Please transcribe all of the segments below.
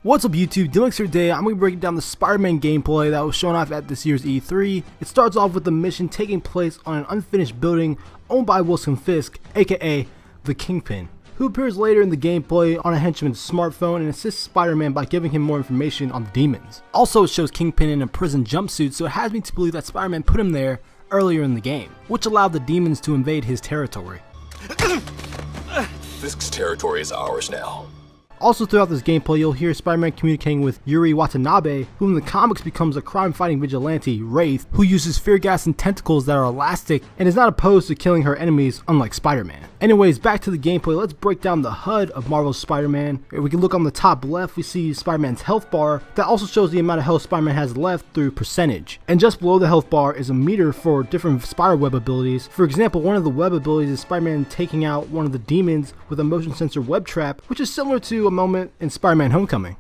What's up YouTube, Dylan here today. I'm going to be breaking down the Spider-Man gameplay that was shown off at this year's E3. It starts off with the mission taking place on an unfinished building owned by Wilson Fisk, aka the Kingpin, who appears later in the gameplay on a henchman's smartphone and assists Spider-Man by giving him more information on the demons. Also, it shows Kingpin in a prison jumpsuit, so it has me to believe that Spider-Man put him there earlier in the game, which allowed the demons to invade his territory. Fisk's territory is ours now. Also throughout this gameplay, you'll hear Spider-Man communicating with Yuri Watanabe, who in the comics becomes a crime-fighting vigilante, Wraith, who uses fear gas and tentacles that are elastic and is not opposed to killing her enemies, unlike Spider-Man. Anyways, back to the gameplay, let's break down the HUD of Marvel's Spider-Man. If we can look on the top left, we see Spider-Man's health bar that also shows the amount of health Spider-Man has left through percentage. And just below the health bar is a meter for different spiderweb abilities. For example, one of the web abilities is Spider-Man taking out one of the demons with a motion sensor web trap, which is similar to a moment in Spider-Man Homecoming.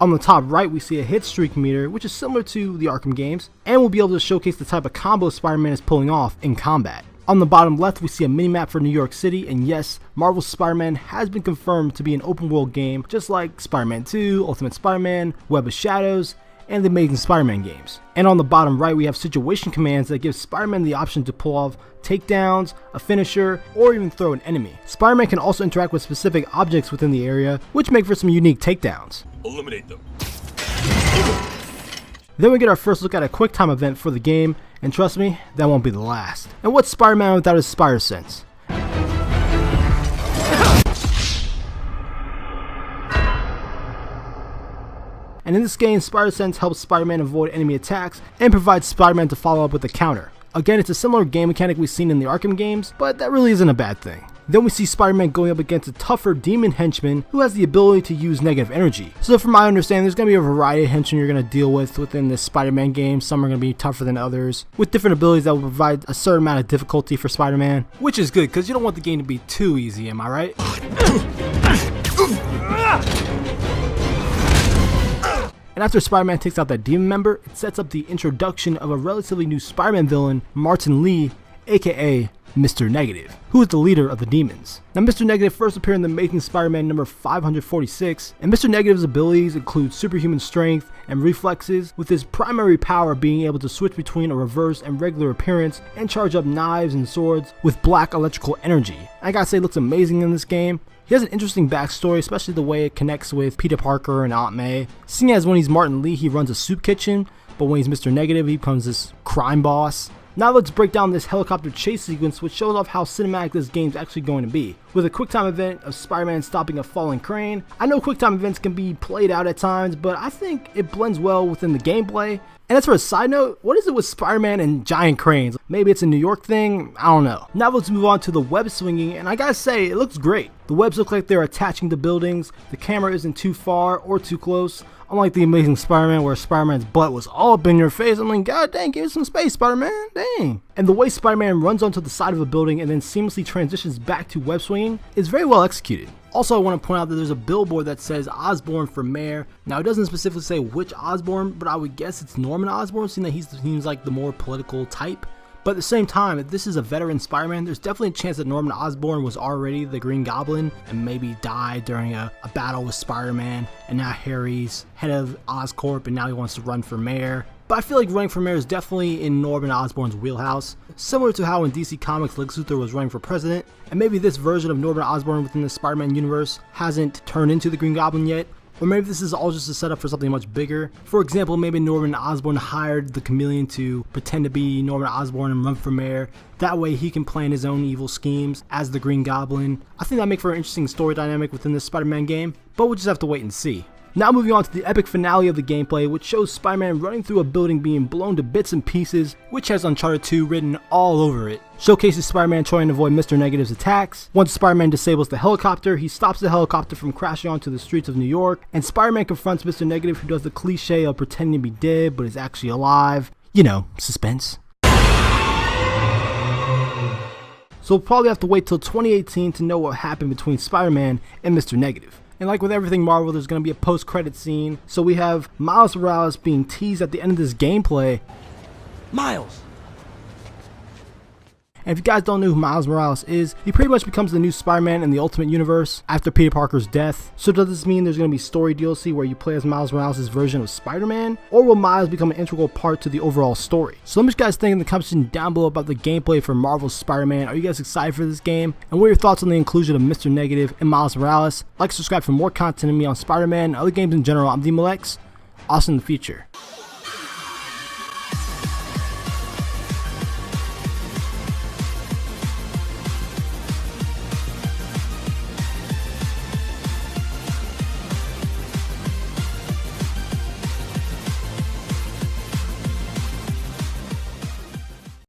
On the top right, we see a hit streak meter, which is similar to the Arkham games, and we'll be able to showcase the type of combo Spider-Man is pulling off in combat. On the bottom left, we see a minimap for New York City, and yes, Marvel's Spider-Man has been confirmed to be an open world game, just like Spider-Man 2, Ultimate Spider-Man, Web of Shadows, and the Amazing Spider-Man games. And on the bottom right, we have situation commands that give Spider-Man the option to pull off takedowns, a finisher, or even throw an enemy. Spider-Man can also interact with specific objects within the area, which make for some unique takedowns. Eliminate them. Then we get our first look at a quick time event for the game, and trust me, that won't be the last. And what's Spider-Man without his Spider Sense? And in this game, Spider Sense helps Spider-Man avoid enemy attacks and provides Spider-Man to follow up with a counter. Again, it's a similar game mechanic we've seen in the Arkham games, but that really isn't a bad thing. Then we see Spider-Man going up against a tougher demon henchman who has the ability to use negative energy. So from my understanding, there's going to be a variety of henchmen you're going to deal with within this Spider-Man game. Some are going to be tougher than others, with different abilities that will provide a certain amount of difficulty for Spider-Man, which is good because you don't want the game to be too easy, am I right? And after Spider-Man takes out that demon member, it sets up the introduction of a relatively new Spider-Man villain, Martin Lee, aka Mr. Negative, who is the leader of the demons. Now, Mr. Negative first appeared in the Amazing Spider-Man number 546, and Mr. Negative's abilities include superhuman strength and reflexes, with his primary power being able to switch between a reverse and regular appearance and charge up knives and swords with black electrical energy. I gotta say, it looks amazing in this game. He has an interesting backstory, especially the way it connects with Peter Parker and Aunt May. Seeing as when he's Martin Lee, he runs a soup kitchen, but when he's Mr. Negative, he becomes this crime boss. Now let's break down this helicopter chase sequence, which shows off how cinematic this game's actually going to be. With a QuickTime event of Spider-Man stopping a falling crane. I know QuickTime events can be played out at times, but I think it blends well within the gameplay. And as for a side note, what is it with Spider-Man and giant cranes? Maybe it's a New York thing? I don't know. Now let's move on to the web swinging, and I gotta say, it looks great. The webs look like they're attaching to buildings, the camera isn't too far or too close, unlike the Amazing Spider-Man where Spider-Man's butt was all up in your face. I'm like, god dang, give me some space, Spider-Man, dang. And the way Spider-Man runs onto the side of a building and then seamlessly transitions back to web swinging is very well executed. Also, I want to point out that there's a billboard that says Osborn for mayor. Now, it doesn't specifically say which Osborn, but I would guess it's Norman Osborn, seeing that he seems like the more political type. But at the same time, if this is a veteran Spider-Man, there's definitely a chance that Norman Osborn was already the Green Goblin and maybe died during a battle with Spider-Man, and now Harry's head of Oscorp and now he wants to run for mayor. But I feel like running for mayor is definitely in Norman Osborn's wheelhouse, similar to how in DC Comics Lex Luthor was running for president, and maybe this version of Norman Osborn within the Spider-Man universe hasn't turned into the Green Goblin yet. Or maybe this is all just a setup for something much bigger. For example, maybe Norman Osborn hired the Chameleon to pretend to be Norman Osborn and run for mayor. That way he can plan his own evil schemes as the Green Goblin. I think that makes for an interesting story dynamic within this Spider-Man game, but we'll just have to wait and see. Now moving on to the epic finale of the gameplay, which shows Spider-Man running through a building being blown to bits and pieces, which has Uncharted 2 written all over it. Showcases Spider-Man trying to avoid Mr. Negative's attacks. Once Spider-Man disables the helicopter, he stops the helicopter from crashing onto the streets of New York, and Spider-Man confronts Mr. Negative, who does the cliche of pretending to be dead but is actually alive. You know, suspense. So we'll probably have to wait till 2018 to know what happened between Spider-Man and Mr. Negative. And like with everything Marvel, there's going to be a post-credit scene. So we have Miles Morales being teased at the end of this gameplay. Miles! And if you guys don't know who Miles Morales is, he pretty much becomes the new Spider-Man in the Ultimate Universe after Peter Parker's death. So does this mean there's going to be story DLC where you play as Miles Morales' version of Spider-Man? Or will Miles become an integral part to the overall story? So let me know what you guys think in the comment section down below about the gameplay for Marvel's Spider-Man. Are you guys excited for this game? And what are your thoughts on the inclusion of Mr. Negative and Miles Morales? Like and subscribe for more content of me on Spider-Man and other games in general. I'm DMLX. Awesome in the future.